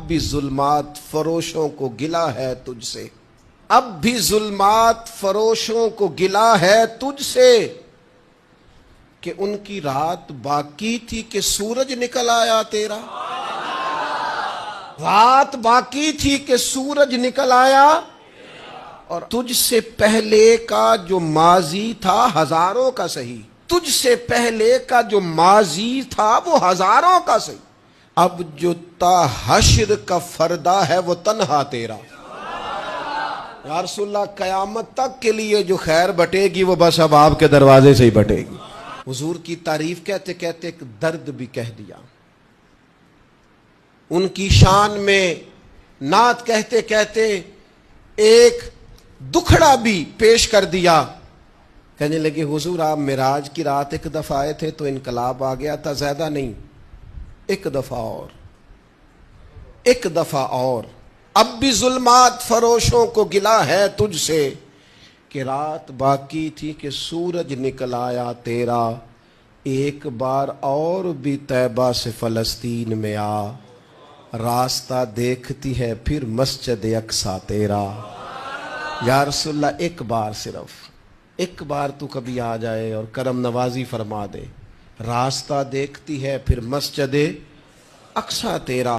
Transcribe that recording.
بھی ظلمات فروشوں کو گلہ ہے تجھ سے، اب بھی ظلمات فروشوں کو گلہ ہے تجھ سے، کہ ان کی رات باقی تھی کہ سورج نکل آیا تیرا۔ رات باقی تھی کہ سورج نکل آیا، اور تجھ سے پہلے کا جو ماضی تھا ہزاروں کا صحیح، تجھ سے پہلے کا جو ماضی تھا وہ ہزاروں کا صحیح، اب جو تا حشر کا فردہ ہے وہ تنہا تیرا۔ یا رسول اللہ، قیامت تک کے لیے جو خیر بٹے گی وہ بس اب آپ کے دروازے سے ہی بٹے گی۔ حضور کی تعریف کہتے کہتے ایک درد بھی کہہ دیا، ان کی شان میں نعت کہتے کہتے ایک دکھڑا بھی پیش کر دیا۔ کہنے لگے حضور آپ معراج کی رات ایک دفعہ آئے تھے تو انقلاب آ گیا تھا، زیادہ نہیں، ایک دفعہ اور، ایک دفعہ اور، اب بھی ظلمات فروشوں کو گلہ ہے تجھ سے، کہ رات باقی تھی کہ سورج نکل آیا تیرا، ایک بار اور بھی طیبہ سے فلسطین میں آ، راستہ دیکھتی ہے پھر مسجد اقصیٰ تیرا۔ یا رسول اللہ، ایک بار، صرف ایک بار تو کبھی آ جائے اور کرم نوازی فرما دے، راستہ دیکھتی ہے پھر مسجد اقصیٰ تیرا۔